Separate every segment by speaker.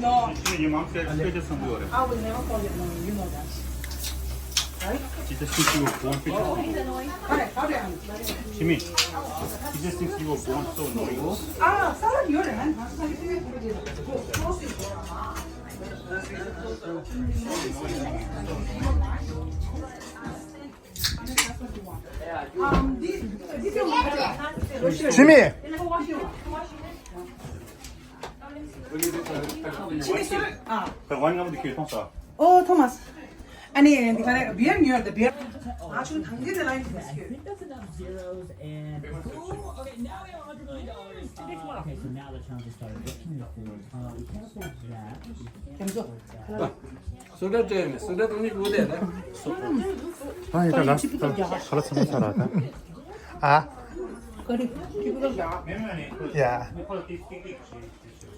Speaker 1: No.
Speaker 2: Your mom said pictures from water.
Speaker 1: I would never call it annoying, you know that. Right?
Speaker 2: She just thinks you were born pictures.
Speaker 1: Alright, how down.
Speaker 2: Jimmy, she just thinks you were born so annoying.
Speaker 1: Ah, salah yun eh.
Speaker 3: Jimmy.
Speaker 2: 많이 가면 느끼해, 통사.
Speaker 1: Oh, Thomas. 아니, 네가 비행 유한데 비행. 아, 지금 당기는 라인 됐어요.
Speaker 4: It doesn't have zeros and ooh, okay, now we have $100 million. Okay, so now they're trying to start looking at food. We can't afford that.
Speaker 1: 겸조.
Speaker 5: Söyle söyle onu bu dedi.
Speaker 3: 아, 일단 나 가르치면 잘하다. 아,
Speaker 1: 그래, 기분은 야.
Speaker 3: 야.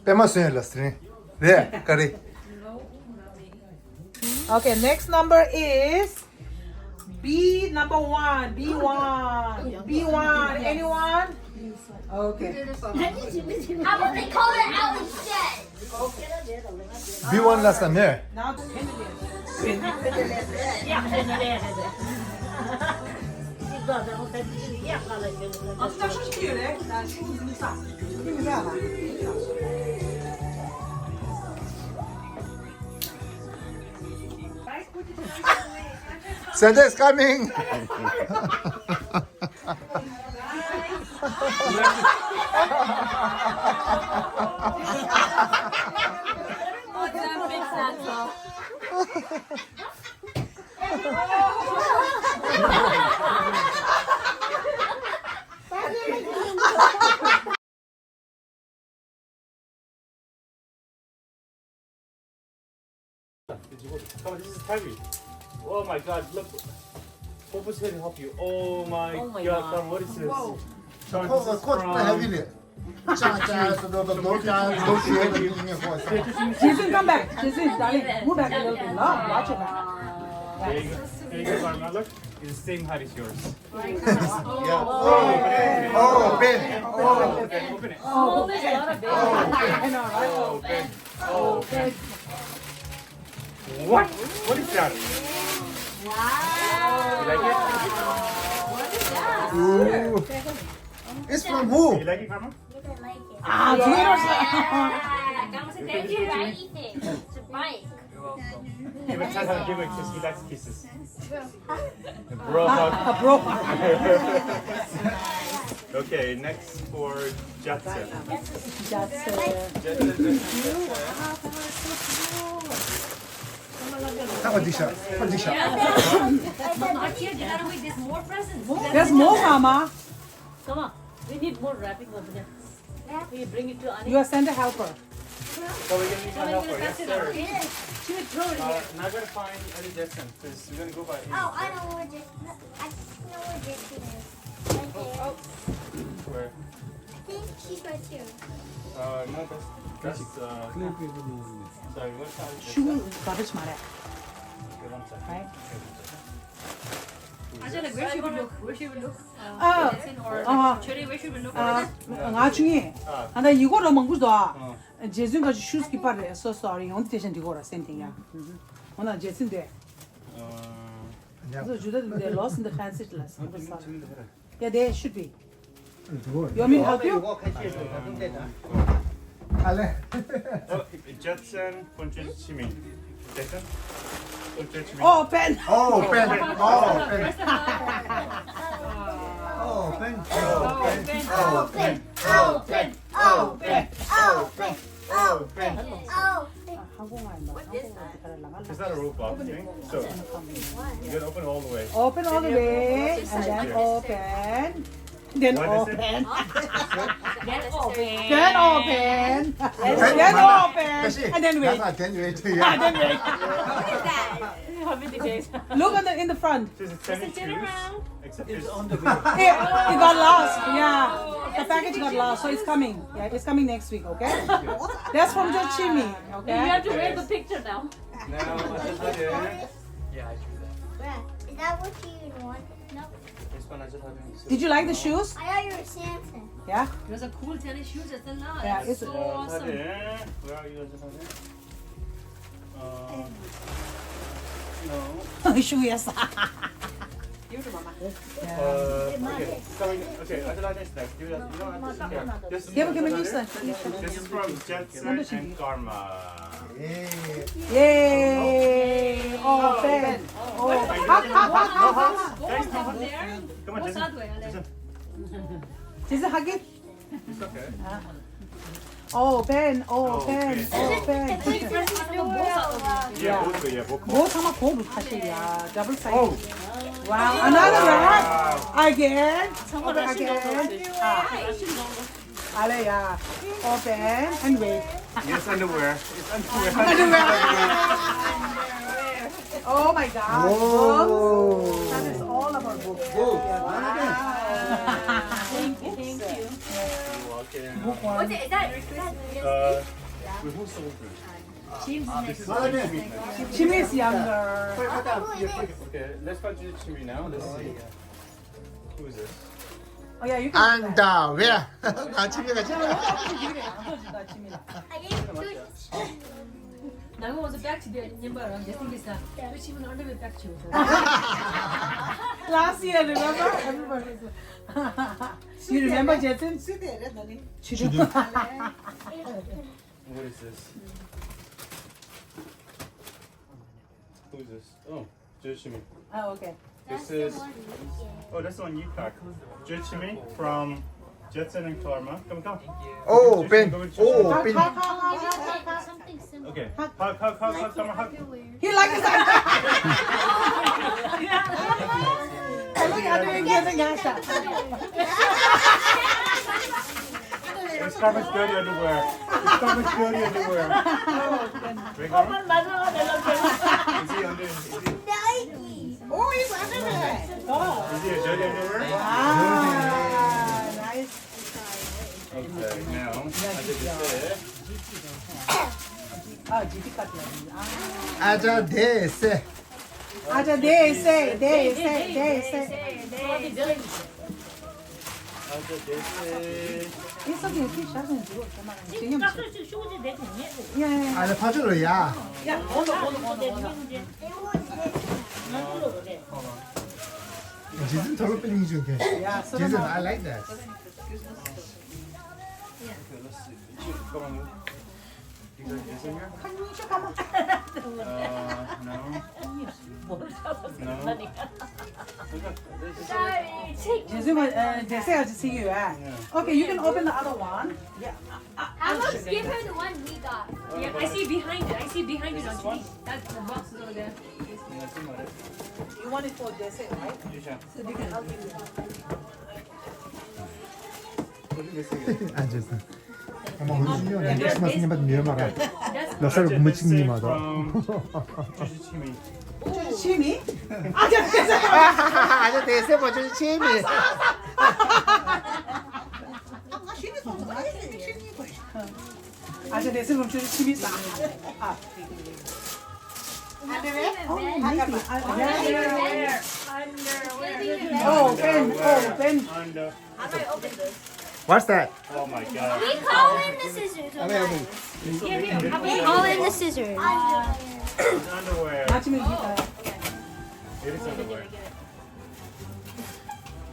Speaker 3: 빼masın elastrini. 네, 까리.
Speaker 1: Okay, next number is B number 1. B1. B1. Anyone? Okay.
Speaker 6: How about they call it out instead?
Speaker 3: B1 last time, yeah.
Speaker 1: Now 어떻게 시키래? 나 시키는 거 싸. 시키는 게 알아.
Speaker 3: Santa is coming.
Speaker 2: Oh, this is heavy. Oh my god, look. Opus here to help you. Oh my god, Tom, what is this? Tom, this is from...
Speaker 1: Jason, come back. Jason, darling, move back a little bit. No, watch it back.
Speaker 2: There you go, Karma. Look, it's the same height as yours.
Speaker 3: Oh, Ben.
Speaker 2: Open it.
Speaker 1: I know, right?
Speaker 2: Open. Open. What? What is that? You like it?
Speaker 3: Ooh. It's from who?
Speaker 2: You like it, Karma?
Speaker 1: 아, 두 개를 써.
Speaker 6: Thank you, right? It's a bike.
Speaker 2: Give it Tata, give it a kiss. He likes kisses. Bro hug.
Speaker 1: Bro.
Speaker 2: Okay, next for Jatsen.
Speaker 3: 컨디션.
Speaker 1: There's more, Mama.
Speaker 7: Come on, we need more wrapping over there. We bring it to Annie.
Speaker 1: You are Santa helper.
Speaker 2: So we're gonna need my helper. Yes, sir.
Speaker 7: She will throw it here.
Speaker 2: Now I gotta find Eddie Jetson because we're gonna go by.
Speaker 6: Oh, I know where Jason is. Right there.
Speaker 2: Where?
Speaker 6: I think she's right here.
Speaker 2: No, that's sorry, what size?
Speaker 1: 슈 가르치 말해.
Speaker 2: One second.
Speaker 1: Right?
Speaker 7: Angela, where should we look? Where should we look?
Speaker 1: 아,
Speaker 7: Jason or
Speaker 1: 아,
Speaker 7: Cherry, where should we look?
Speaker 1: 아, 나중에. 아, 나 이거로 먹고도. 제순 가지 슈스 기파래. So sorry. on 대신 이거라 same thing. 오늘 제순 돼. 그래서 주다 they lost in the transit last. Yeah, they should be. You want me to help you?
Speaker 3: 알레.
Speaker 2: Jetson, Punch Chimin. Jetson? Punch Chimin.
Speaker 1: Oh, pen.
Speaker 3: Oh, Ben. Oh, Ben. Oh, Ben.
Speaker 2: Is that a robot thing? So, you gotta open it all the way.
Speaker 1: Open all the way and then open. Then
Speaker 2: What is it?
Speaker 1: open.
Speaker 7: Then open.
Speaker 1: Then open. Then open. And then wait.
Speaker 3: Then wait.
Speaker 1: And
Speaker 3: Yeah.
Speaker 1: then wait.
Speaker 7: How many days?
Speaker 1: Look at in the front.
Speaker 2: This is tennis shoes. Except it's on the
Speaker 1: It got lost. Yeah. The package got lost, so it's coming. Yeah, it's coming next week, okay? That's from the chimney,
Speaker 7: You
Speaker 1: okay?
Speaker 7: have to wear the picture now.
Speaker 6: Brad, is that what you want? No.
Speaker 2: one I just had.
Speaker 1: Did you like the shoes?
Speaker 6: I thought you were Santa.
Speaker 1: Yeah.
Speaker 7: Those are cool tennis shoes, isn't it?
Speaker 1: Yeah, it's-
Speaker 7: so awesome.
Speaker 2: Where are you guys? No.
Speaker 1: Shoe yes.
Speaker 7: Give it to mama.
Speaker 2: Okay. Coming. Okay. I like this. Give it. You don't have to here. This
Speaker 1: Give me this one.
Speaker 2: This is from Jetson and Karma.
Speaker 3: Yeah.
Speaker 1: Yay! Oh, Ben. Oh, hug.
Speaker 7: Go on down there.
Speaker 2: Come on,
Speaker 7: What's that
Speaker 2: Jason.
Speaker 7: way?
Speaker 2: Jason.
Speaker 1: Jason, hug it.
Speaker 2: It's okay.
Speaker 1: Oh, Ben. Oh, Ben. Oh, Ben.
Speaker 2: Yeah, both way. Yeah, both.
Speaker 1: 뭐 참아 고루 사실이야. 더블 사이즈.
Speaker 2: Oh.
Speaker 1: Wow. Another one.
Speaker 2: Wow.
Speaker 1: Again.
Speaker 7: Again.
Speaker 1: 알레야. Open and wait.
Speaker 2: Yes, underwear. It's underwear.
Speaker 1: Oh my God.
Speaker 3: Whoa.
Speaker 1: Books. That is all about books.
Speaker 3: Whoa.
Speaker 7: Thank you.
Speaker 2: You're welcome.
Speaker 6: Is that?
Speaker 2: Wait, who sold this?
Speaker 7: James is
Speaker 2: This is
Speaker 3: Father.
Speaker 2: Chimmy.
Speaker 1: Jimmy is younger.
Speaker 2: Okay, let's go to Chimmy now. Let's see. Who is this?
Speaker 1: Oh yeah, you can.
Speaker 3: Underwear. 아침에 같이.
Speaker 7: Nago was a back to the number. Just think it's that. Which even under the back to.
Speaker 1: Last year, remember? Everybody. You remember Jason? Chidu.
Speaker 2: What is this? Who is this? Oh, Chimmy.
Speaker 1: Oh, okay.
Speaker 2: This is. Oh, that's the one you packed. Chimmy from Jetson and Karma. Come.
Speaker 3: Oh, Ben. Oh,
Speaker 1: Hug,
Speaker 3: Ben.
Speaker 1: hug, hug, hug, hug.
Speaker 6: Something simple.
Speaker 2: Okay. Hug, come on, hug.
Speaker 1: He likes it. Look at him getting gas.
Speaker 2: It's Karma's dirty underwear. It's Karma's dirty underwear. Wait, Karma? Is he under? Is
Speaker 1: Oh, he's under it.
Speaker 2: he a dirty underwear?
Speaker 1: Ah, nice.
Speaker 2: Okay, now I did this.
Speaker 1: Ah, GT cut lagi.
Speaker 3: 아자 데세.
Speaker 1: Aja they say.
Speaker 2: I did this.
Speaker 1: It's okay. Keep shouting. Yeah.
Speaker 3: 아자 파주로야. 지진 더럽 뺑이 중에.
Speaker 1: Yeah.
Speaker 3: 지진 I like that.
Speaker 2: Okay, let's see. Come on. You got this in here? No. No.
Speaker 1: Jason, they say I see you. Okay, you can open the other one. Yeah.
Speaker 6: How about give her the one we got?
Speaker 7: Yeah, I see behind it. I see behind it on TV. That's the box is over there.
Speaker 1: You want it for Jesse, right? So they can help you.
Speaker 3: 앉아서. 어머 우리 신경이 크리스마스 님한테 미워마라.
Speaker 7: That's
Speaker 3: 몇 무침 님하다.
Speaker 2: Chimmy.
Speaker 1: Chimmy? Aja they
Speaker 3: 아자 데세 뭐지 치미.
Speaker 1: Aja they say from Chimmy. Oh, Ben.
Speaker 2: Under.
Speaker 7: how do I open this?
Speaker 3: What's that?
Speaker 2: Oh my god.
Speaker 6: We call in the scissors. We call in the scissors.
Speaker 2: It's underwear.
Speaker 1: 아침에
Speaker 2: It is underwear.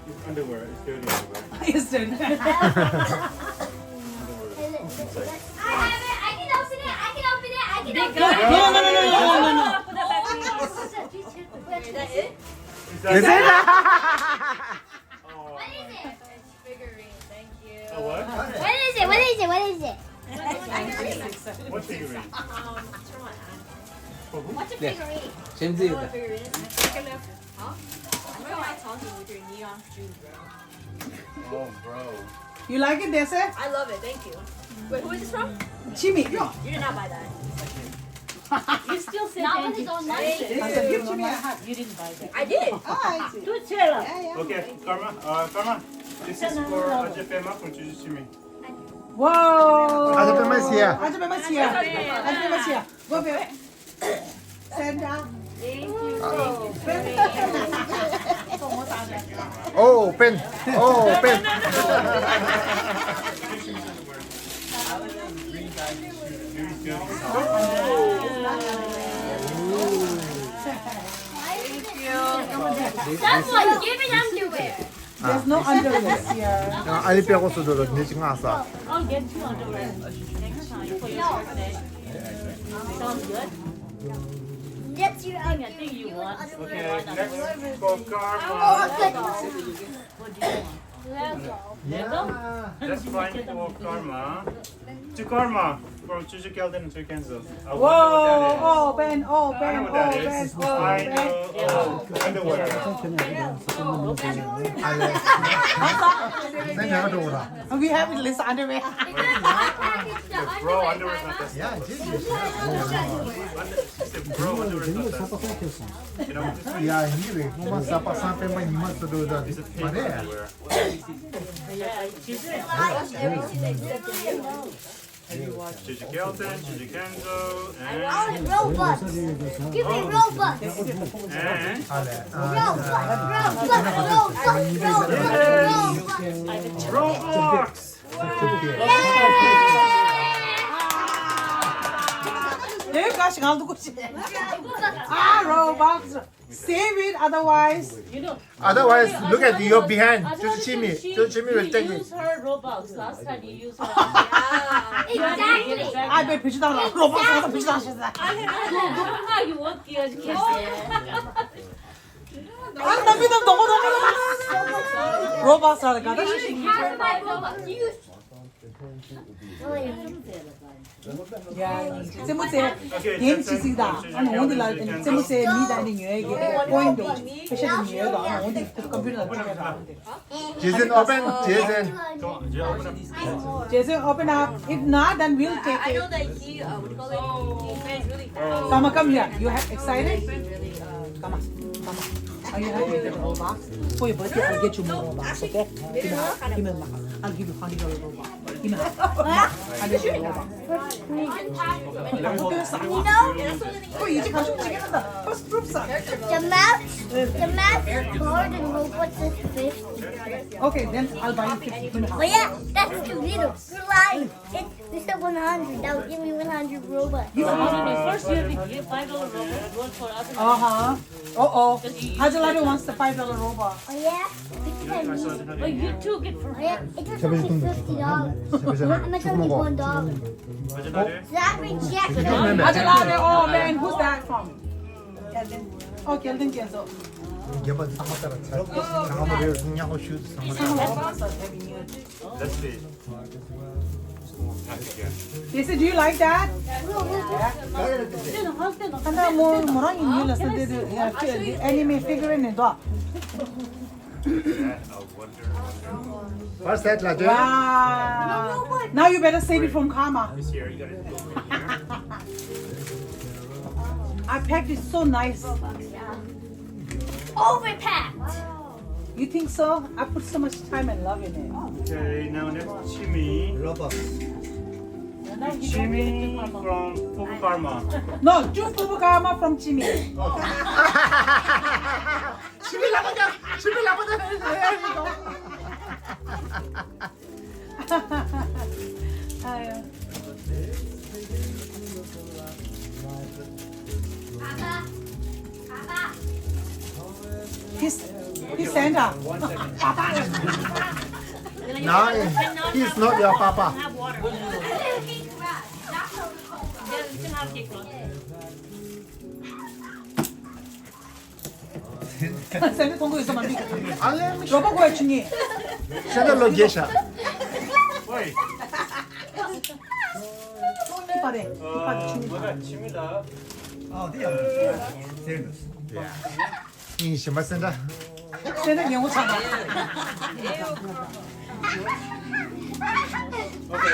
Speaker 2: It's underwear. It's dirty underwear.
Speaker 1: Yes, sir.
Speaker 6: I have it. I can open it. I can open it. I can open it.
Speaker 1: No.
Speaker 7: Put that back, please.
Speaker 6: Is that it?
Speaker 2: Is that
Speaker 3: Is it?
Speaker 2: Oh,
Speaker 6: What is it?
Speaker 7: Figurine, thank you.
Speaker 2: a what?
Speaker 6: What is it? What is it? What is it?
Speaker 2: What figurine?
Speaker 6: What's a figurine?
Speaker 5: 젠지다.
Speaker 2: Oh, bro.
Speaker 1: You like it, Desi?
Speaker 7: I love it, thank you. Wait, who is this from?
Speaker 1: Chimmy.
Speaker 7: You did not buy that. You still said
Speaker 6: Not
Speaker 7: thank
Speaker 6: with
Speaker 7: you.
Speaker 6: his own money.
Speaker 1: I said, give Chimmy a hug.
Speaker 7: You didn't buy that. I did.
Speaker 1: I see.
Speaker 7: Good chill.
Speaker 2: Okay, Karma. This is for Ajapema from Chimmy.
Speaker 1: Whoa.
Speaker 3: 아자 빼마시야.
Speaker 1: Aja Bemasia. Aja Bemasia. Go back. Stand down.
Speaker 7: Thank you.
Speaker 3: Open. Open.
Speaker 6: That's why give it underwear.
Speaker 1: There's no underwear here.
Speaker 3: 알리피하고 소도로 내 지금 왔어.
Speaker 7: I'll get you underwear next time for your birthday. Sounds good.
Speaker 6: That's your
Speaker 7: I think you want.
Speaker 2: Okay, next for Karma.
Speaker 7: What do you want?
Speaker 6: Lego.
Speaker 7: Lego?
Speaker 2: Just find for Karma. To Karma from Chuchu Kelton and Chukenzo.
Speaker 1: Whoa, open,
Speaker 2: I
Speaker 1: open,
Speaker 2: know what that
Speaker 1: open,
Speaker 2: is. I
Speaker 1: open.
Speaker 2: know underwear.
Speaker 3: 내가 들어오라.
Speaker 1: We have at least underwear.
Speaker 2: Bro, underwear is not that.
Speaker 3: 야, 진짜.
Speaker 2: Bro, underwear is not that. You know, just
Speaker 3: 야, 이게 왜 그만 사파 사페만 이만 써도다.
Speaker 2: it's a pink
Speaker 3: 말해.
Speaker 2: underwear. Chuchu Kelton, Chuchu Kenzo, and
Speaker 6: Robux. Give me Robux.
Speaker 2: and
Speaker 3: 알레.
Speaker 2: Roblox.
Speaker 1: 여기까지 가도 싶지. Ah, Robux. Save it, otherwise.
Speaker 7: You know,
Speaker 3: Otherwise, look at your behind.
Speaker 7: otherwise
Speaker 3: Jimmy.
Speaker 7: she
Speaker 3: Jimmy will take it.
Speaker 7: used her Robux. Last time you used her.
Speaker 6: Exactly.
Speaker 1: 아, 왜 비추다가 Robux 비추다시다.
Speaker 7: 누군가 유혹기 해주겠어요.
Speaker 1: 아, 나 믿음 너무 Robux 하다 가다.
Speaker 6: Part of my Robux.
Speaker 1: 야, 세무세 게임 지식이다. 아니 오늘날 세무세 미다는 여에게 포인트 패션 여에도 안 오는데 컴퓨터 나중에가 하는데.
Speaker 3: Jason, open. Jason.
Speaker 2: Come on, Jill, open up.
Speaker 1: Jason, open up. If not, then we'll take
Speaker 8: I know
Speaker 1: it.
Speaker 8: that he, what do you call it? He plays really fast.
Speaker 1: Come here. You have excited?
Speaker 8: Really,
Speaker 1: Come on. Are you happy with the Robux? For your birthday, I'll get you more Robux, okay? Give me I'll give you $100 Robux. Give me $100 Robux. 어, 이제 가지고 지겠다. First proof son.
Speaker 6: The math card in Robux is 50.
Speaker 1: Okay, then I'll buy you 50. Give me
Speaker 6: But yeah, that's too little. You're lying. We said 100. That would give me 100 Robux.
Speaker 7: First you have to give $5 Robux one for us.
Speaker 1: Uh-huh. Uh-oh. Hajalari wants the $5 Robux.
Speaker 6: Oh yeah? Because I need.
Speaker 7: But you two get for
Speaker 6: Oh yeah, it just cost me $50. I'm not gonna give $1. Zachary Jackson.
Speaker 1: Hajalari, oh man, who's that from? Oh, Kelvin Kenzo.
Speaker 3: 이번 상마따라 장어머리를 중요하고 슛 상마따라.
Speaker 2: Let's see.
Speaker 1: They said, do you like that? 하나 뭐랑 있는 anime figurine 도.
Speaker 3: What's that, Laje?
Speaker 1: Wow. Now you better save it from Karma.
Speaker 2: This here, you gotta go in here.
Speaker 1: I packed it so nice.
Speaker 6: Overpacked.
Speaker 1: You think so? I put so much time and love in it.
Speaker 2: Okay, now next Chimmy. Chimmy from Fuku Karma.
Speaker 1: No, Jufu Karma from Jimmy.
Speaker 3: 집에 나가자. 집에 나가자.
Speaker 1: 아유. He's Santa.
Speaker 3: Now he's not your papa.
Speaker 7: have water.
Speaker 1: Santa 통고 있어 만비.
Speaker 3: 알렘
Speaker 1: 로봇 거야 중이.
Speaker 3: 샤넬 로게샤.
Speaker 2: Wait.
Speaker 1: 이빨에 이빨 중이.
Speaker 2: 뭐가 Chimmy다.
Speaker 3: 이 신발 쓴다.
Speaker 1: 쟤는 영어 잘하.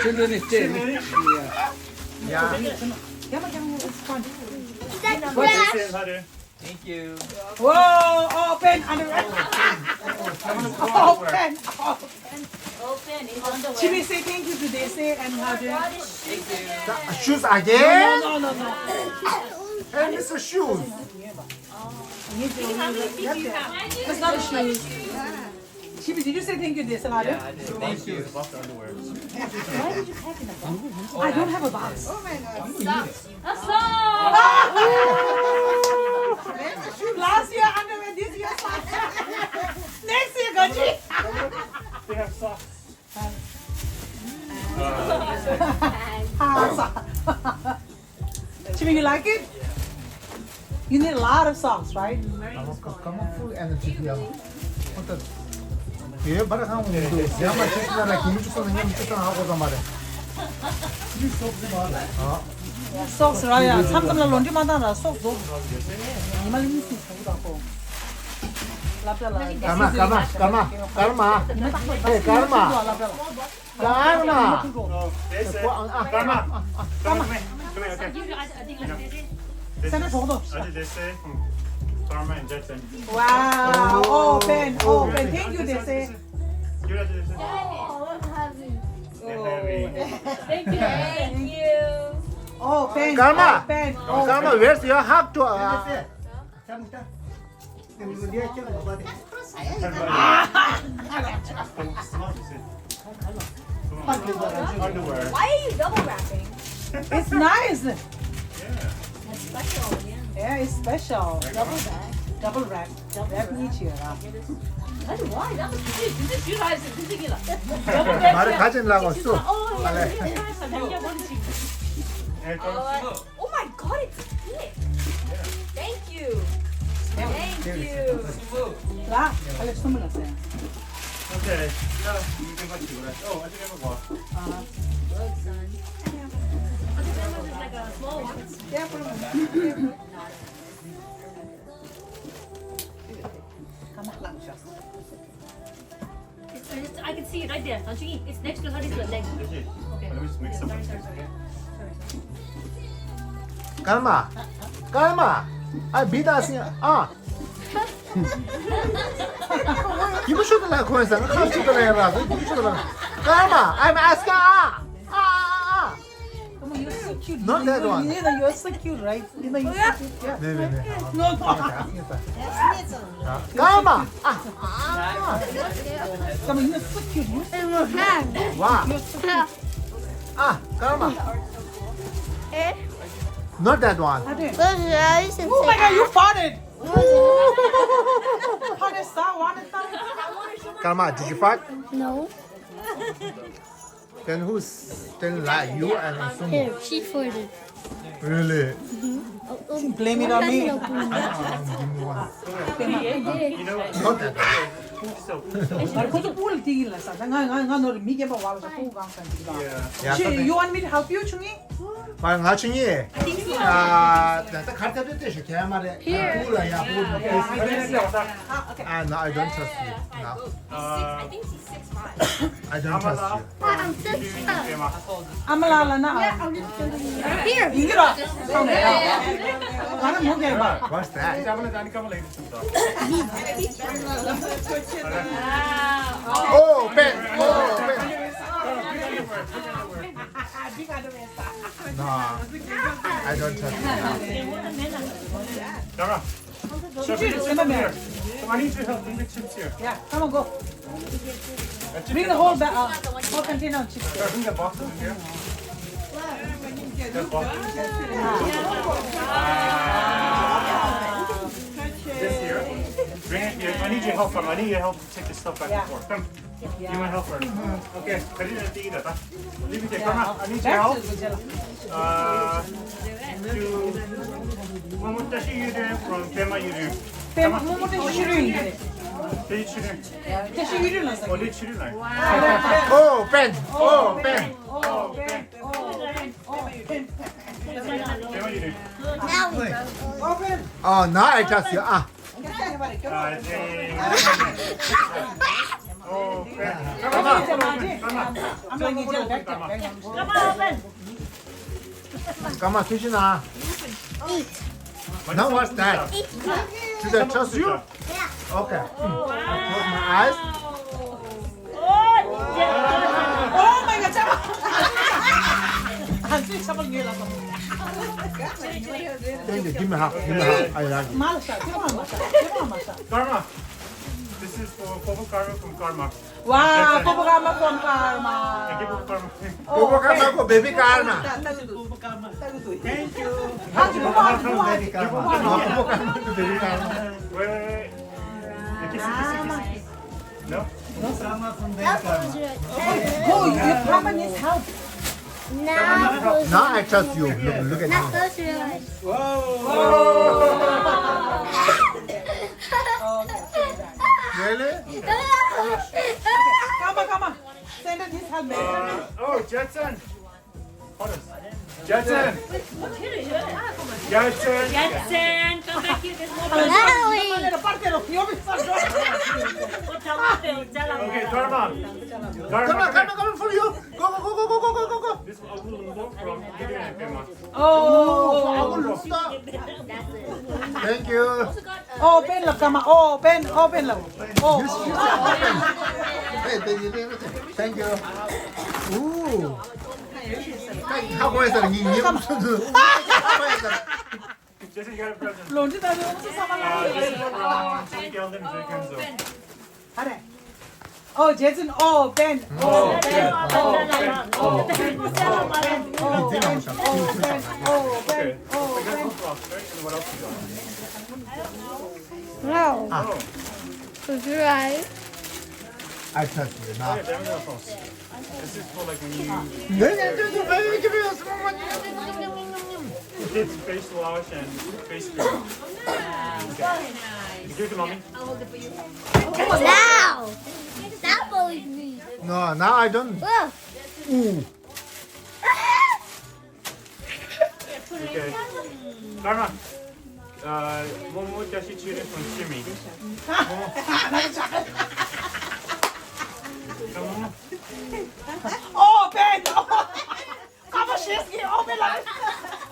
Speaker 5: Children is
Speaker 2: Chimmy.
Speaker 3: 야,
Speaker 1: 야마 it's fun.
Speaker 6: Is that
Speaker 2: What's
Speaker 6: trash?
Speaker 2: this in, Haru?
Speaker 1: Whoa, open underwear. Open.
Speaker 7: Open is underwear.
Speaker 1: Jimmy say thank you to Daisy and Hajar.
Speaker 3: shoes again?
Speaker 1: No.
Speaker 3: And it's a shoes.
Speaker 1: That's not a shoe. Shibi, did you say thank you, dear Salada?
Speaker 5: Yeah, I did. Thank you.
Speaker 2: Box of underwear.
Speaker 7: Why did you pack in a box?
Speaker 1: I don't have a box.
Speaker 7: A song!
Speaker 1: Last year underwear, this year socks. Next year, Gaji.
Speaker 2: They have socks.
Speaker 1: Shibi, you like it? You need a lot of socks, right?
Speaker 3: Come full energy ya. 어떤 얘 바라하면 또 야마 치스나 김치소는 그냥 치스나 하고서 말해.
Speaker 1: Socks, right? 삼삼날 론지 마다나 socks 도. 이말 힘이 좋다고. 랍달라.
Speaker 3: Karma. Hey, Karma.
Speaker 2: Oh, they say. Karma. Come here. Come here, okay.
Speaker 1: Send it for
Speaker 2: They say. Karma and Jetson.
Speaker 1: Wow. Oh, Ben. Thank you, they say.
Speaker 2: You guys they say.
Speaker 6: Oh, I'm happy.
Speaker 2: They're heavy.
Speaker 7: Thank you.
Speaker 8: Thank you.
Speaker 1: Oh, Ben.
Speaker 3: Karma.
Speaker 1: Ben.
Speaker 3: Karma, where's your hug to?
Speaker 2: Underwear.
Speaker 8: Why are you double wrapping?
Speaker 1: It's nice.
Speaker 2: Yeah.
Speaker 8: That's special, yeah.
Speaker 1: Yeah, it's special. Double wrap. Wrap each year.
Speaker 7: 아니, why? 나도 진짜 싫어했어. 그 새끼라.
Speaker 3: 말을 가지려고 쑥.
Speaker 2: Hey,
Speaker 8: Oh my god, it's thick. Thank you. Thank you.
Speaker 1: 라, 빨리 숨을 났어요.
Speaker 2: okay. You can watch it. Oh, I think I have a box.
Speaker 8: Look, son.
Speaker 7: like a small one. I can see it right there. Anshiki, it's next to Hari's leg.
Speaker 2: Is it?
Speaker 7: Okay.
Speaker 2: Let me just mix some.
Speaker 7: Sorry.
Speaker 3: Karma. 아 미다스야. 아. 기분 좋더라 코에서. 한 좋더라. 기분 좋더라. Karma, I'm asking.
Speaker 1: Come on, you're so cute.
Speaker 3: Not that one.
Speaker 1: You're so cute, right? You're so cute. Yeah.
Speaker 3: 네네네.
Speaker 1: No,
Speaker 3: Karma.
Speaker 1: Come on, you're so cute.
Speaker 3: 와.
Speaker 1: You're so cute.
Speaker 3: Karma. Not that one.
Speaker 1: Oh my
Speaker 6: Oh
Speaker 1: God, you farted. Farted, stop, wanted to.
Speaker 3: Karma, did you fart?
Speaker 6: No.
Speaker 3: Then who's telling lie? You and Sumo.
Speaker 6: Here, she farted.
Speaker 3: Really?
Speaker 1: Blame it on me.
Speaker 3: Give me one.
Speaker 2: You know what?
Speaker 3: Not that one.
Speaker 2: So,
Speaker 1: 말 거기 뿔 튀길라 사. 나 너를 미게 봐 와서 뿔 강산 튀기라.
Speaker 2: yeah.
Speaker 1: You want me to help you, 충이?
Speaker 3: 말 나중에 나 갈때 됐대 걔 말에 불어야 불. No, I don't trust you. No,
Speaker 8: I think she's 6'5".
Speaker 3: I don't trust you.
Speaker 6: I'm sick.
Speaker 1: 아말라라 나.
Speaker 6: Here.
Speaker 1: 이기라. 나는 뭔게 봐.
Speaker 3: What's that? Oh, Ben. Oh, Ben. No, I don't trust you.
Speaker 2: Dara.
Speaker 1: Come here.
Speaker 2: I need your help. Bring the chips here.
Speaker 1: Yeah, come on, go. Bring the whole whole container of chips.
Speaker 2: Bring the boxes in here. The boxes. This here. Bring it here. I need your help. I need your help to take this stuff back and forth. Come. You want help first? Okay. Leave it there. Come on. I need your help. To Momotashi from Tema Yuru.
Speaker 1: 뭐뭐 싫어인데.
Speaker 2: Did you
Speaker 1: 대신 일을 났어.
Speaker 2: Oh, did you like?
Speaker 3: Oh, Ben. Oh, Ben.
Speaker 2: Tema Yuru.
Speaker 6: Now we go.
Speaker 3: Oh, now I trust you.
Speaker 2: Oh, Ben.
Speaker 1: Come on. I'm like you tell back.
Speaker 7: Come on, open.
Speaker 3: Come on, Krishna. Now what's that? Should I trust you? Okay. Close my eyes.
Speaker 1: Oh my God, 잡아. 한수 잡을 일 났어.
Speaker 3: Thank you. Give me half. Give me half. I like it.
Speaker 1: 말았어. 제발 마셔.
Speaker 2: Karma. This is for Popo Karma from Karma.
Speaker 1: 와, 꼬부가마 꼼까마.
Speaker 2: Thank you, Karma.
Speaker 3: Bobo karma ko, baby karma.
Speaker 2: Thank you.
Speaker 1: 하지 마, 하지 마.
Speaker 3: Baby karma. Bobo karma ko, baby karma.
Speaker 2: Wait. Kiss it. No?
Speaker 3: Karma from baby
Speaker 6: That
Speaker 3: karma.
Speaker 6: was good.
Speaker 1: Oh, your mama needs help.
Speaker 6: Now goes.
Speaker 3: Now I trust you. Look at
Speaker 6: That
Speaker 3: now.
Speaker 6: goes really.
Speaker 3: Really?
Speaker 1: Come on. Send her this help.
Speaker 2: Oh, Jetson. Hold on. Jetson. Jetson.
Speaker 7: Jetson, come back here. There's more.
Speaker 6: Natalie.
Speaker 2: Okay, Karma.
Speaker 3: Karma for you. Go.
Speaker 2: This is Abu from Gideon and Pema.
Speaker 1: Oh,
Speaker 3: Stop. Thank you.
Speaker 1: open lang kama. Open lang. Oh.
Speaker 3: Hey, thank you. Ooh. 학원에서 니 무슨
Speaker 2: Jetson, you got a present.
Speaker 1: 론지 다니 엄청
Speaker 2: This
Speaker 1: 사말라.
Speaker 2: is from Jimmy Gelden and Jake Kenzo.
Speaker 1: 하래. Oh, Jason, open.
Speaker 2: Okay.
Speaker 1: Open.
Speaker 2: I got both off, right? And what else you got?
Speaker 6: No.
Speaker 2: Oh,
Speaker 6: Close your eyes.
Speaker 3: I trust you.
Speaker 2: yeah,
Speaker 3: Now.
Speaker 2: there we go. This is for like when you kids face wash and face cream. Okay. You give it to mommy.
Speaker 6: Now. That bullies me.
Speaker 3: No, now I don't.
Speaker 6: Whoa.
Speaker 3: Ooh.
Speaker 2: Okay. Karma. Momo dashi chiri from Jimmy. Momo.
Speaker 1: Open. Kama sheski open lang.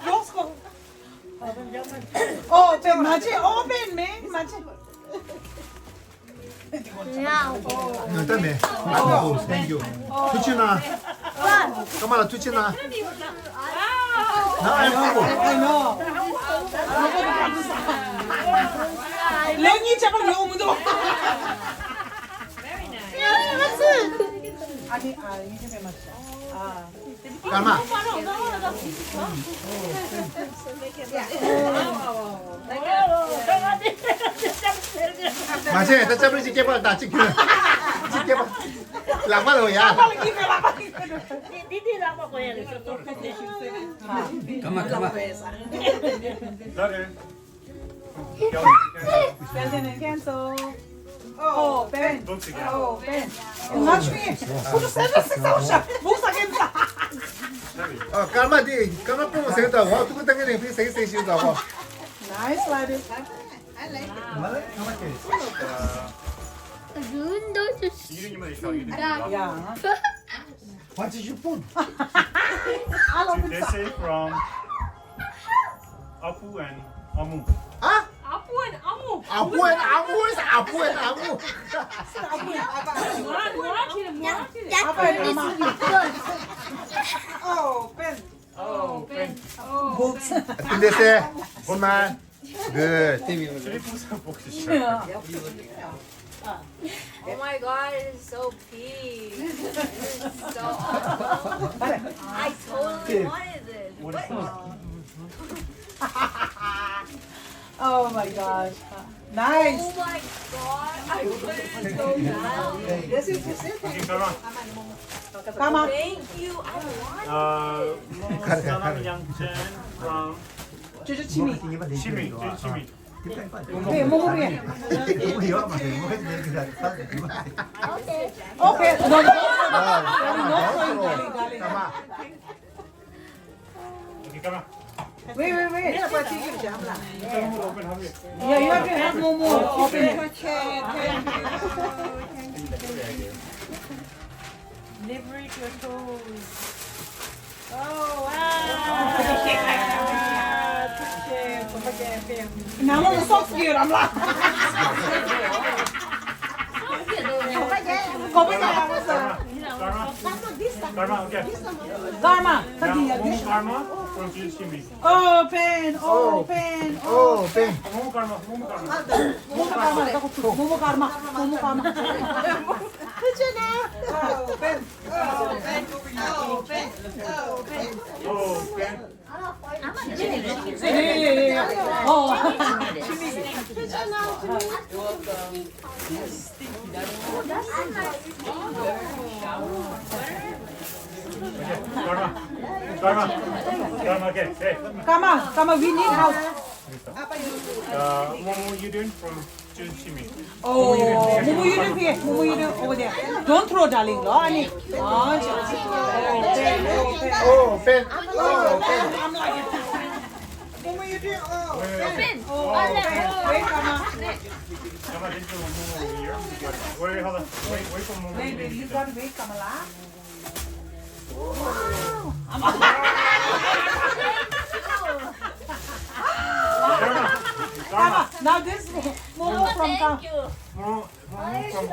Speaker 1: Rosko. Open 맞지? Open man 맞지?
Speaker 6: Now.
Speaker 3: No, dame. Oh, thank you. 투치나. 까마라 투치나. Now I know.
Speaker 1: I know. 랭이 제발 영어도. 아니 이게 왜 맞지? 아.
Speaker 3: 까마. 맞아. 다 잡을 지켜봐. 나 지켜. 지켜봐. 랑마로야.
Speaker 5: 가만 가만.
Speaker 2: Letter.
Speaker 1: 밴드는 캔슬. 오pen.
Speaker 2: Books again.
Speaker 1: 오pen. 나중에 소주 세베스 사오샤. 못 사겠다.
Speaker 3: 어, 까마디. 까마 보고 세다. 와, 두고 당연히 비 세게 세시다. 와.
Speaker 1: 나이스 라이드.
Speaker 2: 이름만 있어.
Speaker 1: 야.
Speaker 3: What is your food?
Speaker 2: They say from Apu and Amu.
Speaker 3: 아?
Speaker 8: 아프엔 아무.
Speaker 3: 아부엔 아부에서 아부.
Speaker 6: That bird is good.
Speaker 1: 오pen.
Speaker 2: Oh, Ben.
Speaker 1: Books.
Speaker 3: 근데세 볼만. Good.
Speaker 2: 트리프사 복시.
Speaker 8: Oh my god, it is so big. This is so awesome. I totally wanted this.
Speaker 2: What is this?
Speaker 1: Oh my gosh. Nice.
Speaker 8: Oh my god, I wanted it so bad.
Speaker 2: Okay, come on.
Speaker 1: Come on.
Speaker 8: Thank you, I wanted it.
Speaker 2: Sanam Yangchen from
Speaker 1: 주주 치미.
Speaker 2: Chimi. Chimi.
Speaker 1: 네, 먹으래.
Speaker 6: Okay.
Speaker 1: 오케이. 너
Speaker 2: Okay, come on.
Speaker 1: wait.
Speaker 2: Open, have it.
Speaker 1: Yeah, you have to have more. Open it.
Speaker 7: Liberate your toes. Oh, wow.
Speaker 1: 나는 소스기를 안 라. 거기 나가서.
Speaker 2: Karma. Karma, okay.
Speaker 1: Karma,
Speaker 2: Now,
Speaker 1: continue.
Speaker 2: Momo Karma from Jimmy.
Speaker 1: Open, open,
Speaker 3: 오pen.
Speaker 2: Momo Karma, Momo Karma.
Speaker 1: Momo Karma, Momo Karma, Momo Karma.
Speaker 2: Oh, okay.
Speaker 1: Yeah. Oh.
Speaker 2: Karma. Karma. Karma, okay. Hey.
Speaker 1: Come on, we need help.
Speaker 2: Momo Yudin from Jimmy.
Speaker 1: Oh, Momo, you do here. Momo, you do over there. Don't throw, darling. No, Annie. Oh,
Speaker 3: 오pen. 오pen.
Speaker 1: I'm like, Momo, you do. Oh,
Speaker 8: Open.
Speaker 1: wait, Karma.
Speaker 2: Karma, this is Momo over here. Wait, hold on. Wait for Momo.
Speaker 1: Wait, you gotta wait, Kamala.
Speaker 2: Karma.
Speaker 1: Karma. Now this Momo from Karma.
Speaker 2: Momo from...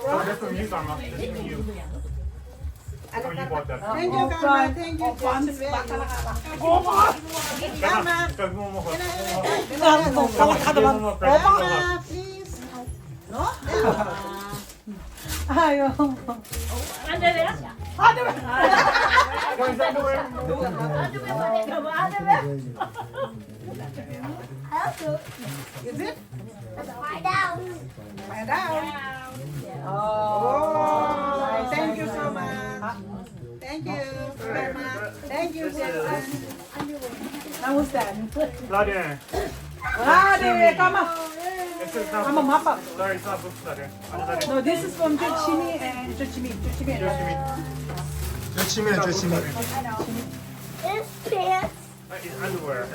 Speaker 2: Oh, that's from you, Karma. That's from you. Oh, you bought that.
Speaker 1: Thank you, Karma. Thank you,
Speaker 2: Karma, go Momo.
Speaker 1: Karma, please. Ayo.
Speaker 7: Underwear?
Speaker 2: Guys, underwear.
Speaker 1: Is it?
Speaker 6: Find out.
Speaker 1: Oh,
Speaker 6: Thank you so much. Thank you. Thank you, Jackson.
Speaker 1: Now who's that?
Speaker 2: Bloody.
Speaker 1: Come on.
Speaker 2: It's not
Speaker 1: I'm a mop up.
Speaker 2: Sorry, it's not book Bloody.
Speaker 1: No, this is from Jochimi and Jochimi.
Speaker 3: 조심해, 조심해.
Speaker 6: It's pants.
Speaker 2: It's underwear.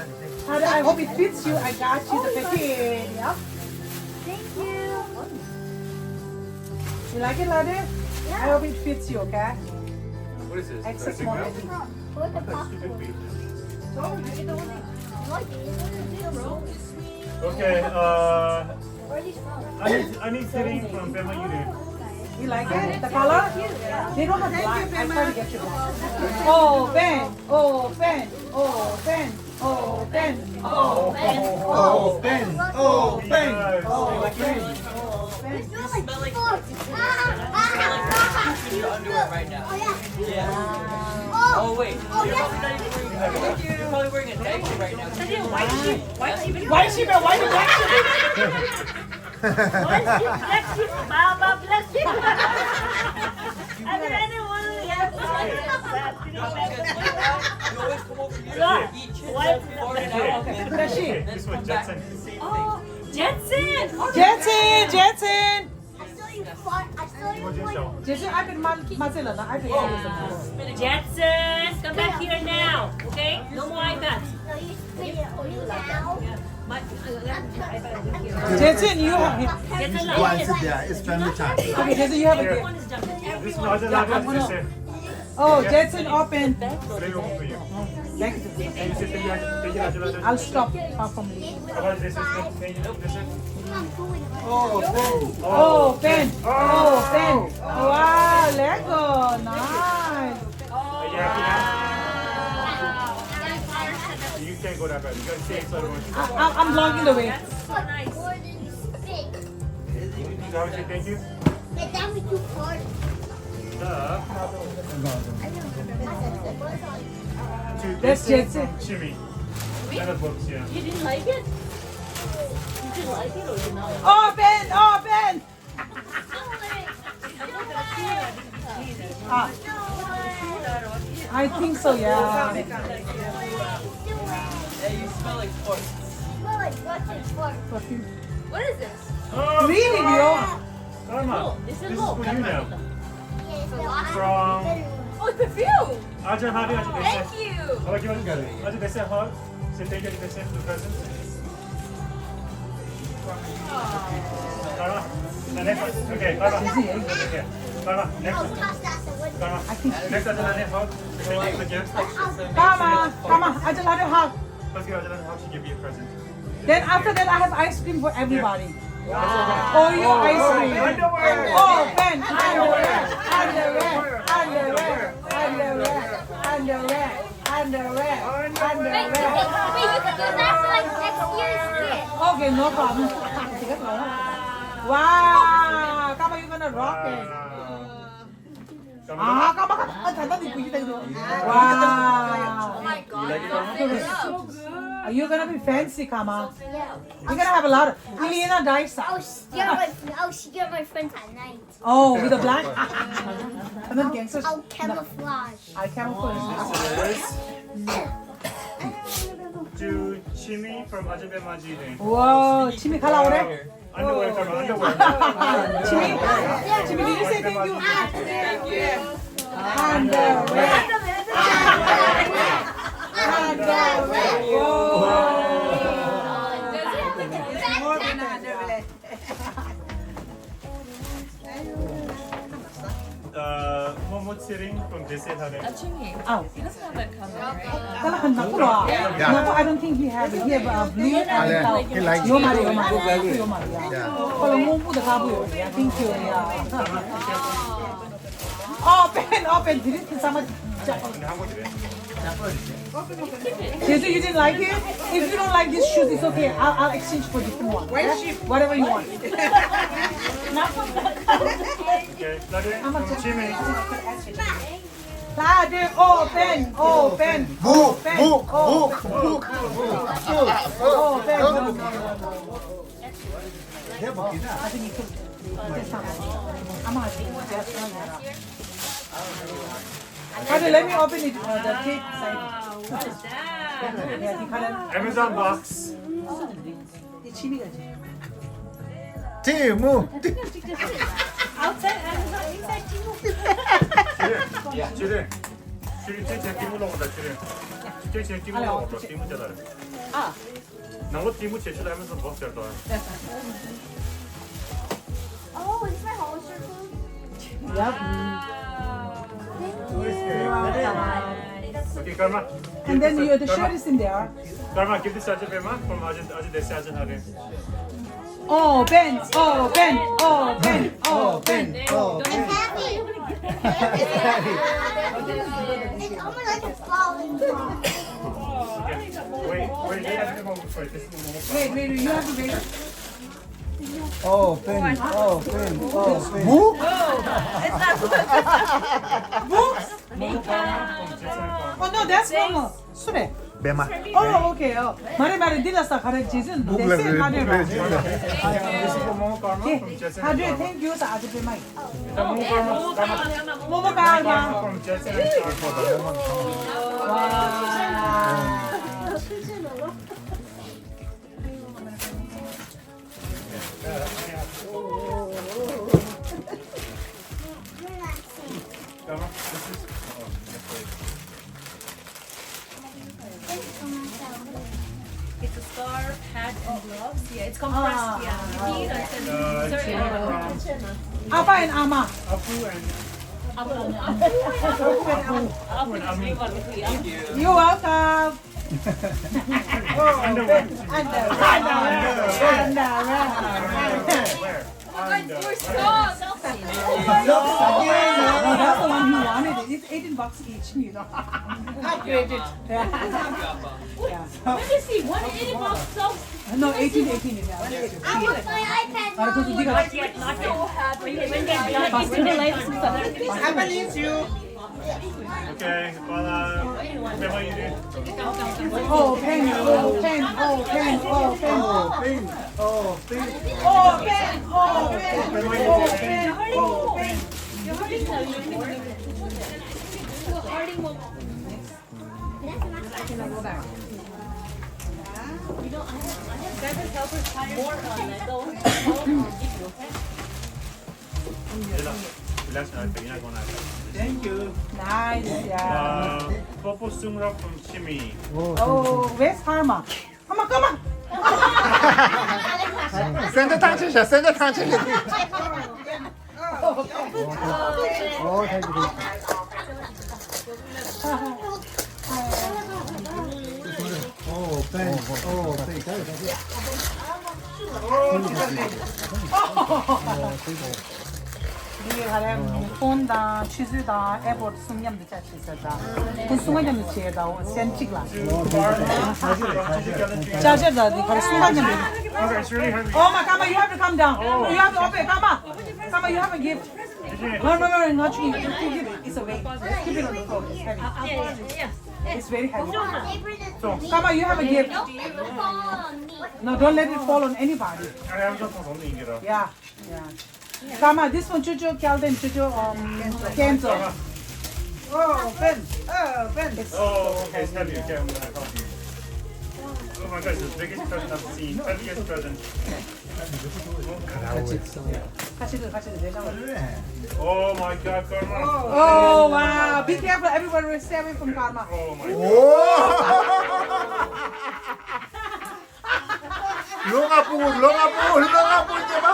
Speaker 1: I hope it fits you. I got you the packet. Yeah.
Speaker 6: Thank you.
Speaker 1: You like it, Lade? I hope it fits you, okay?
Speaker 2: What is this?
Speaker 1: Extra small.
Speaker 6: Put the popcorn.
Speaker 2: Okay,
Speaker 6: Where are these from?
Speaker 2: I need sitting from Bema Unit.
Speaker 1: You like it? The color? They don't have black. I try to get you black. Oh, Ben. Oh, Ben. Oh, Ben. Oh, Ben. Oh, Ben.
Speaker 3: 오pen. 오pen.
Speaker 1: Oh, Ben.
Speaker 6: It smells like foot.
Speaker 9: Your underwear right now.
Speaker 6: Oh, yeah.
Speaker 9: Yeah.
Speaker 6: Oh,
Speaker 9: Oh wait.
Speaker 6: Oh,
Speaker 9: You're
Speaker 6: yes.
Speaker 9: probably wearing a diaper right now.
Speaker 7: Why she
Speaker 1: Why she black sheep?
Speaker 7: Black sheep, Mama, black sheep. Anyone
Speaker 9: You always come over here and eat chips every morning.
Speaker 1: Black sheep.
Speaker 2: This one, Jetson.
Speaker 7: Jetson.
Speaker 1: Jetson.
Speaker 6: I saw you fart. I saw you
Speaker 2: What's your
Speaker 6: fart.
Speaker 2: show?
Speaker 1: Jetson, I can Mazilla na. I can
Speaker 7: Jetson, come back here now, okay? No more iPads.
Speaker 6: No, you spit it on you now.
Speaker 1: Jetson, you have.
Speaker 7: Jetson,
Speaker 3: Go and sit there. It's family time.
Speaker 1: Okay, Jetson, you have a gift.
Speaker 7: Everyone is jumping.
Speaker 2: This one, Jetson. This
Speaker 1: Oh, Jetson, open.
Speaker 2: Very open for you.
Speaker 1: Thank you.
Speaker 2: Can you sit there?
Speaker 1: I'll stop her from leaving.
Speaker 2: How about this? Can you this?
Speaker 1: Oh, Ben. Oh, Ben. Wow, Lego. Nice.
Speaker 2: You can't go that bad. You gotta stay inside one.
Speaker 1: I'm blocking the way.
Speaker 6: So nice. More than you spit.
Speaker 2: So how would you thank you?
Speaker 6: But that was too hard.
Speaker 1: That's Jetson.
Speaker 2: Shimmy. Another books, yeah.
Speaker 7: You didn't like it? You didn't like it or you not?
Speaker 1: Oh, Ben. Oh, Ben. I think so, yeah.
Speaker 9: Hey, you smell like sports.
Speaker 8: What is this?
Speaker 2: Oh,
Speaker 1: Really, Leo?
Speaker 2: Karma.
Speaker 7: This
Speaker 2: This
Speaker 7: is
Speaker 2: is
Speaker 7: low.
Speaker 2: for you now.
Speaker 6: From
Speaker 8: Oh, perfume.
Speaker 2: Aja Hadi, Aja Desa.
Speaker 8: Thank you.
Speaker 2: How about you? Aja Desa, hug. Say thank you, Aja Desa, for the present. Karma. The next one. Okay, Karma. Okay. Karma, next one. Karma. Next, Aja Hadi, hug. Say thank you again.
Speaker 1: Come on. I just had a hug.
Speaker 2: Let's give Aja Hadi a hug. She give you a present.
Speaker 1: Then after that, I have ice cream for everybody. Oh, your ice cream. Open. Underwear.
Speaker 6: Wait, you can do that for like next year's gift.
Speaker 1: Okay, no problem. Wow, come on, you're gonna rock it. Come on, 잔다니 보이다 이거. Wow.
Speaker 8: Oh my god. So good.
Speaker 1: Are you gonna be fancy, Kama? You're gonna have a lot of Elena Dysa.
Speaker 6: I'll scare my friends at night.
Speaker 1: Oh, with a black. And then gangsters.
Speaker 6: I'll camouflage.
Speaker 1: I camouflage.
Speaker 2: To Chimmy from Ajebe Majide.
Speaker 1: Whoa, Chimmy kala kore?
Speaker 2: Underwear from underwear.
Speaker 1: Chimmy, did you say thank you? Underwear.
Speaker 2: Momo Tsiring from Jesse Hare.
Speaker 1: Oh.
Speaker 9: He doesn't have that color, right?
Speaker 1: No, I don't think he has it. He have blue and
Speaker 3: He likes
Speaker 1: Your
Speaker 3: it.
Speaker 1: Maria. Kalau ngomong dah kabu ya. Thank you ya. Open. Didn't sama. Jesu, you didn't like it? If you don't like these shoes, it's okay. I'll exchange for different one. Whatever you want.
Speaker 2: Okay, Lade from Chimmy.
Speaker 1: Lade, open.
Speaker 3: Book.
Speaker 1: Let me open it. The tape side.
Speaker 9: What is that?
Speaker 2: Amazon box.
Speaker 3: Timu.
Speaker 9: Outside Amazon, inside Temu.
Speaker 2: Chile. Chile Timu 나온다. Chile Timu 나온다. Timu 잖아.
Speaker 1: Ah.
Speaker 2: 나도 Timu 제출하면서 box 할 거야.
Speaker 6: Oh, is my holster food?
Speaker 1: Yep.
Speaker 2: Okay, Karma.
Speaker 1: And then the shirt is in there.
Speaker 2: Karma, give this Ajay Pema from Ajay Desi Ajay Hare.
Speaker 1: Open.
Speaker 6: It's happy. It's almost like it's falling.
Speaker 2: Wait, you have to go for it. This is more.
Speaker 1: Wait, you have to wait.
Speaker 3: Open.
Speaker 1: Book? Oh no, that's from Sure.
Speaker 3: Bema.
Speaker 1: Oh, okay. 말해 딜라사 가래 지진. 대세 가래라.
Speaker 2: This is for Momo Karma from Jesse.
Speaker 1: 하루에 thank you 사 아주 배마이.
Speaker 2: Momo Karma.
Speaker 1: 뭐뭐 가마.
Speaker 2: From Jesse and Karma.
Speaker 1: 와.
Speaker 2: Karma, this is.
Speaker 9: It's a scarf, hat, and gloves. Yeah, it's compressed. Yeah. You need
Speaker 1: 아빠 and 아마.
Speaker 2: Apu and
Speaker 1: You're welcome.
Speaker 2: underwear.
Speaker 8: Oh my god, we're so
Speaker 1: That's the one he wanted. It's $18 each, you know. Upgraded.
Speaker 9: Let me see. One $80 so.
Speaker 1: No, 18 in there.
Speaker 6: I want my iPad.
Speaker 1: Para kung hindi ka
Speaker 8: so happy.
Speaker 1: I believe you.
Speaker 2: Okay, well, Pema, you did. Relax, you're not going to. Thank you.
Speaker 1: Nice, yeah.
Speaker 2: Popo Sungra from Chimmy.
Speaker 1: Oh, where's Karma? Come on.
Speaker 3: 센터 탕치셔. Open.
Speaker 1: 이게 가령 폰다, 치즈다, 에버트 승염도 짜치서다. 그 승염도 치에다 센치글라. 짜자다, 이 가령 승염도. Oh my, come on, you have to come down. You have to open, come on. Come on, you have a gift. No, not you. You give it. It's a weight. Keep it on the floor. It's heavy. It's very heavy. Come on, you have a gift. No, don't let it fall on anybody. Yeah. Come on, this one, Chucho, Calvin, Chucho, Kenzo. Oh, Ben.
Speaker 2: Oh, okay, it's heavy. Okay, I'm gonna help you. Oh my gosh, it's the biggest present I've seen. Heaviest present. Oh my god, Karma.
Speaker 1: Oh, wow. Be careful, everybody will stay away from Karma.
Speaker 2: Oh my god.
Speaker 3: 롱아뿔 이제 봐.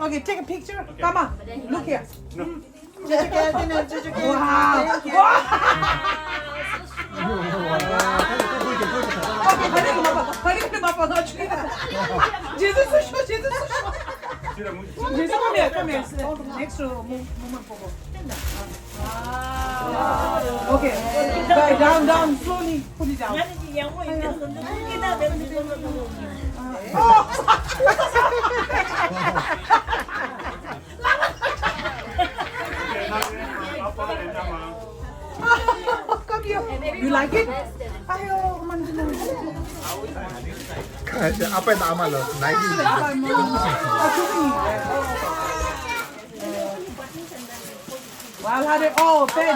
Speaker 1: Okay, take a picture. Come on, look here. Jesus, come here. Next to movement. Okay, down, slowly put it down. Come here. You like it? Ayo,
Speaker 3: 앞에 남아라. 나이키.
Speaker 1: Well, how did open.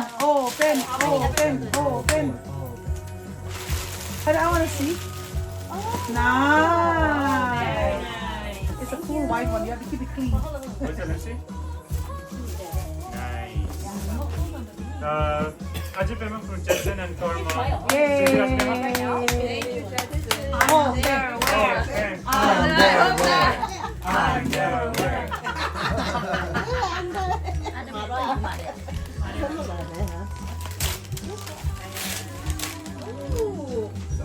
Speaker 1: How do I want to see? Nice. It's a cool white one. You have to keep it clean.
Speaker 2: What's that, Lucy? Nice. Ajay Pema from Jetson and Karma.
Speaker 1: Yay. Oh,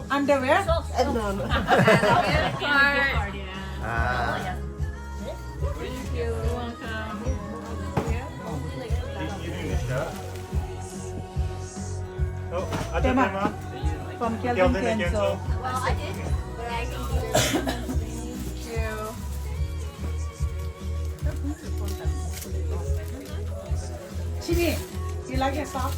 Speaker 1: underwear?
Speaker 8: No.
Speaker 2: Oh, Ajay Pema.
Speaker 1: From Kelvin
Speaker 2: Kelvin and
Speaker 1: Kenzo.
Speaker 2: Kenzo.
Speaker 8: Well, I did, but I can
Speaker 1: Chibi, you like your socks?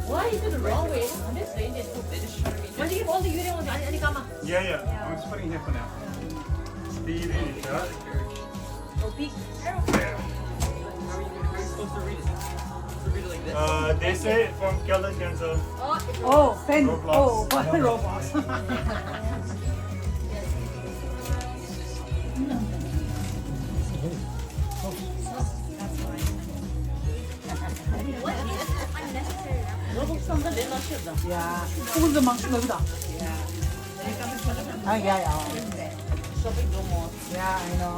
Speaker 7: Why is it the wrong way? Honestly, when do you all the union ones? Ani kama.
Speaker 2: Yeah. I'm just putting it here for now. Speed in shot.
Speaker 7: Oh, big.
Speaker 2: They say from Kelvin Kenzo.
Speaker 1: Oh, pen.
Speaker 2: Roblox.
Speaker 1: Oh, Roblox. Yeah. Who's the monkey? Yeah. Yeah. Yeah, I know.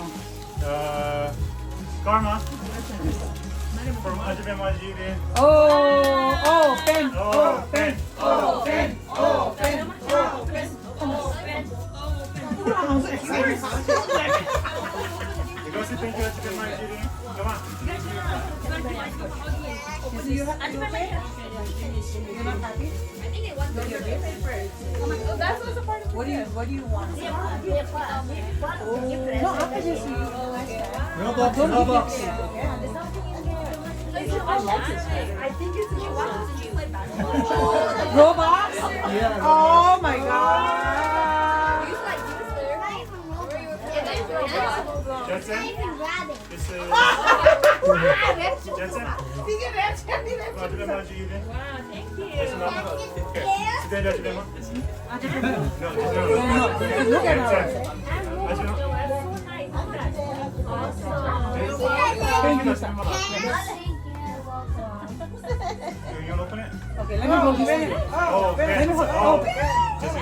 Speaker 2: Karma. From Ajay Pema Jiri.
Speaker 1: Oh, pen.
Speaker 2: You go say thank you Ajay Pema Jiri. Come on.
Speaker 1: Is you happy? You're not happy?
Speaker 8: I think they want the first. Oh, that's also part of
Speaker 1: What do you want?
Speaker 8: the
Speaker 1: No, after this you
Speaker 5: Roblox.
Speaker 8: I think it's what you play basketball.
Speaker 1: Roblox? Oh my god.
Speaker 8: You used to like use there. Where you were playing.
Speaker 2: Jetson.
Speaker 6: Rabbit.
Speaker 2: This is Jetson. Ajay Pema Jiri.
Speaker 7: Wow, thank you.
Speaker 2: Listen up. Sit down, Ajay Pema. No.
Speaker 1: Look at her.
Speaker 2: Ajay Pema.
Speaker 1: Thank you, sir.
Speaker 2: You want to open it?
Speaker 1: Okay, let me hold this.
Speaker 2: Oh,
Speaker 1: Let me hold.
Speaker 2: oh.
Speaker 1: Oh,
Speaker 2: Just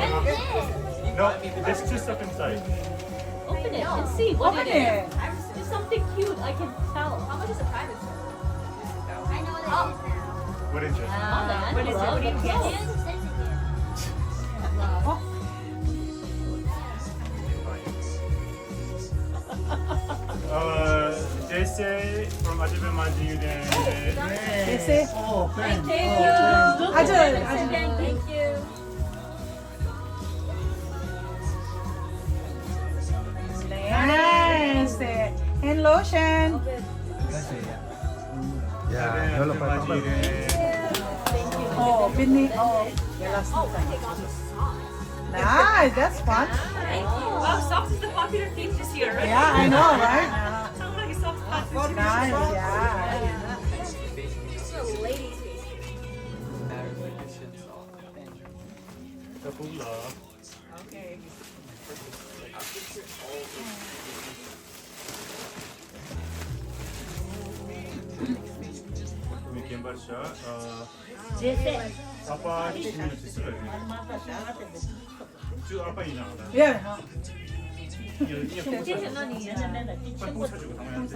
Speaker 2: No, there's two stuff inside.
Speaker 7: Open it and see what
Speaker 1: Open
Speaker 7: it
Speaker 1: it.
Speaker 7: is. It's something cute. I can tell.
Speaker 8: How much is a private store?
Speaker 6: I know what it is now.
Speaker 2: What is it?
Speaker 7: What is it? What do you get?
Speaker 6: It says it here.
Speaker 2: They say from Ajibe Maji
Speaker 1: They say,
Speaker 3: Oh, pen.
Speaker 7: Thank
Speaker 3: Oh,
Speaker 7: you.
Speaker 1: Ajay,
Speaker 8: Thank you.
Speaker 1: nice. Hand lotion.
Speaker 3: Yeah, yellow pepper.
Speaker 1: Oh, Binny. Oh, nice. That's fun.
Speaker 7: Wow, socks is the popular theme this year, right?
Speaker 1: Yeah, I know, right?
Speaker 7: Sounds like a socks party.
Speaker 1: Nice. Yeah.
Speaker 8: This is a lady's face.
Speaker 1: Okay.
Speaker 2: 아빠 주문을 했어요. 주 아빠 이나.
Speaker 1: Yeah.
Speaker 2: 꼭 사주고 당연히.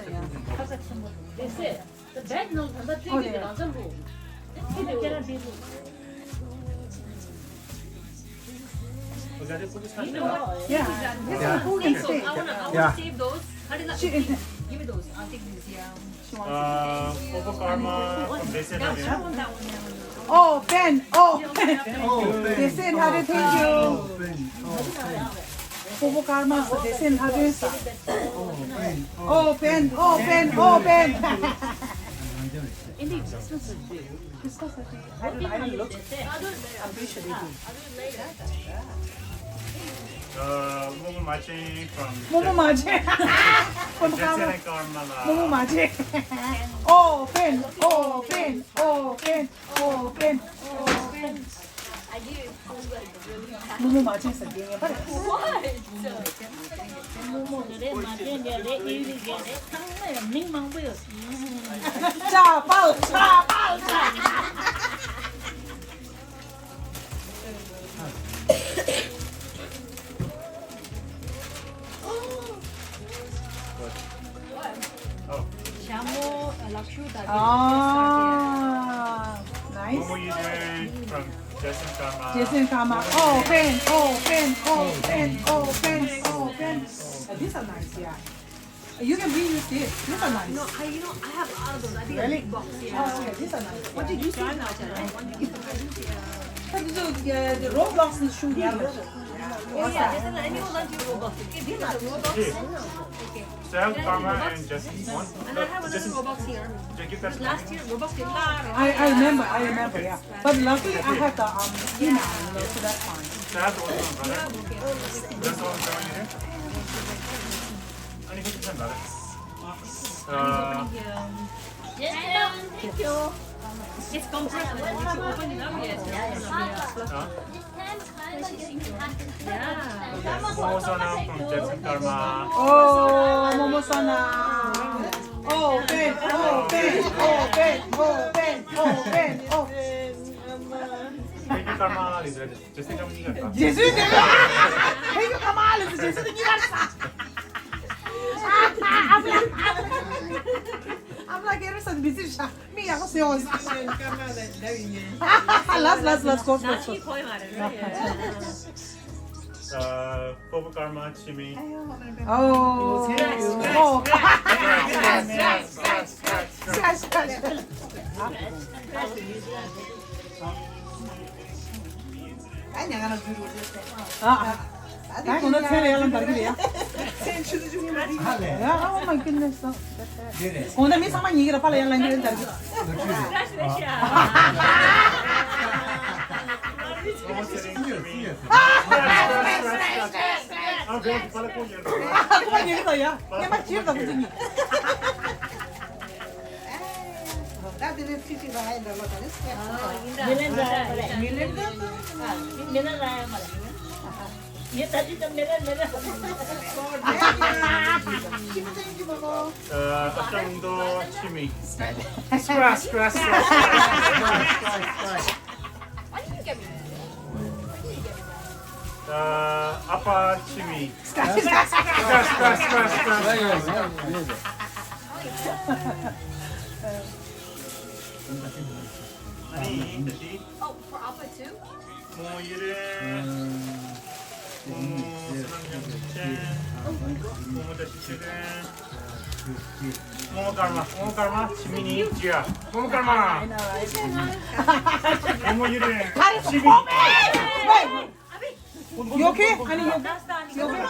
Speaker 7: They said the bed knows how to
Speaker 1: Oh,
Speaker 7: take it
Speaker 1: yeah.
Speaker 7: on the room.
Speaker 2: 어제 포즈 사줘.
Speaker 1: Yeah. This is food and steak.
Speaker 7: I wanna
Speaker 3: Yeah.
Speaker 7: save those.
Speaker 1: She,
Speaker 7: Give me those. I'll take these. Yeah.
Speaker 2: Popo Karma from Desen
Speaker 7: That
Speaker 2: again.
Speaker 7: one, that one.
Speaker 1: oh, Ben. Oh, Ben.
Speaker 3: Oh, pen.
Speaker 1: They said how to thank you.
Speaker 3: Oh, pen. Oh, pen.
Speaker 1: Popo Karma. So they said how to say.
Speaker 3: Oh, pen.
Speaker 1: Oh, Ben. Oh, Ben. Oh, Ben.
Speaker 7: Indeed, this was a do.
Speaker 1: I don't look. I'm pretty sure they do.
Speaker 2: Momo Machi from
Speaker 1: Momo Maji. From
Speaker 2: Desen
Speaker 1: Karma.
Speaker 2: and Karma.
Speaker 1: Momo Maji. Oh, Ben. Oh, Ben. Oh, Ben. Oh, Ben. Oh, Ben.
Speaker 8: I do.
Speaker 1: Momo Maji is a game. 자, 빠우, 자, 빠우, 자.
Speaker 7: Siamo lasciuta.
Speaker 1: Ah, nice.
Speaker 2: Momo Yuden from Desen Karma.
Speaker 1: Jason Kama. Oh, Ben. Oh, Ben. Oh, Ben. Oh, Ben. Oh, Ben. These are nice, yeah. You can reuse this. These are nice.
Speaker 7: I have all of those. I think
Speaker 1: Really?
Speaker 7: box.
Speaker 1: Oh,
Speaker 7: Yeah.
Speaker 1: okay, these are nice.
Speaker 7: What did you say now, Tara?
Speaker 1: The Roblox is shoe here.
Speaker 7: Oh yeah, just anyone like you Robux. Okay, these are the Robux.
Speaker 2: So I have Karma and Desen one.
Speaker 7: And I have another Robux here.
Speaker 2: Give that
Speaker 7: Last year Robux did not.
Speaker 1: I remember, yeah. But luckily I have the ski now, so that's fine.
Speaker 2: So I have the one from brother. That's all I'm showing you here. 아니 그렇게 잘 말해.
Speaker 7: Thank you. It's compressed. If you open it up, yes.
Speaker 2: 모모사나 from Desen Karma.
Speaker 1: Oh, Momosana. Oh, Ben. Oh, Ben. Oh, Ben. Oh, Ben. Oh, Ben. Oh.
Speaker 2: Thank you Karma. 이제 Desen Karma 이겼다.
Speaker 1: 예수님. 이거 가만히 있어. 예수님 이랬어. I'm like, eres ang busy siya. Me, ako siya. Let's go.
Speaker 7: 나중에 거의 말해.
Speaker 2: Popo Karma, Chimi.
Speaker 1: Oh. Oh. Scratch. Kaya kung nag-sale lang talaga niya. Oh my goodness. Kung na minsan man yigira pala yan lang din talaga. Ako man yigira ya. Kaya mag-cheer na gusto niya.
Speaker 2: 합정도 Chimi.
Speaker 1: Scratch.
Speaker 8: Why did you get me? Why did you get me?
Speaker 2: 자, 아빠 취미.
Speaker 1: Scratch, scratch, scratch.
Speaker 2: 스크래치. 아니, 다시.
Speaker 8: Oh, for Appa too?
Speaker 2: 모이를 모모까마 지민이 지야 모모까마 모모이를 지민이
Speaker 1: You okay? Honey, you okay?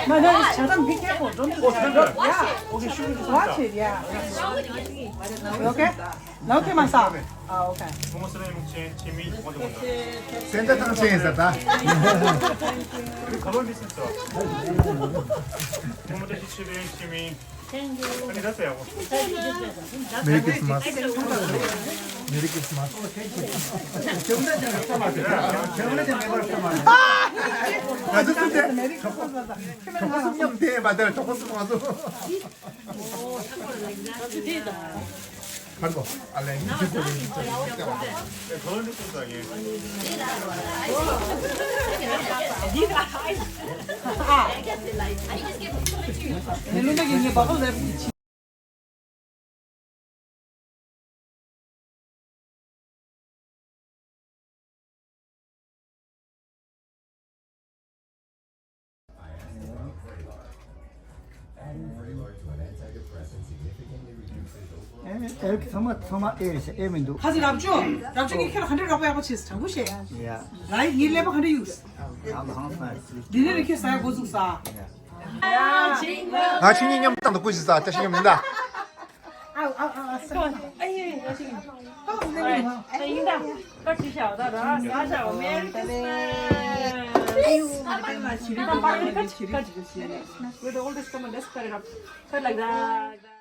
Speaker 1: No, no, Shazam, be careful. Don't do that. Yeah.
Speaker 2: 오케이 슈즈
Speaker 1: Watch it, yeah. You okay? 나 okay, my son. Ah, okay.
Speaker 2: 모모스라이 묵치 지민 먼저 본다
Speaker 3: 센터 탕층에 있었다.
Speaker 2: 가방 비슷했어 모모자 시치를 지민 아니 됐어요
Speaker 3: 메리 크리스마스. 메리 크리스마스. 가졌을 때 초코스뇽 대 맞아요. 초코스뇽 와서. 그리고 알레 이제
Speaker 2: 가방 비슷했어 이게
Speaker 1: 멜론이 이게 먹어도 돼.
Speaker 3: 이렇게 서마 에면도.
Speaker 1: 하지 랍주. 랍주기 캐러 한대 라고 야고 치스 장구시.
Speaker 3: 야.
Speaker 1: 라이 니 레버 한대 유스.
Speaker 3: 나도 항상.
Speaker 1: 니네 이렇게 싸야 고속사.
Speaker 3: 아, 신인형 딱 넣고 있었어. 자, 신인형입니다.
Speaker 7: We're the oldest one. Let's cut it up. Cut like that.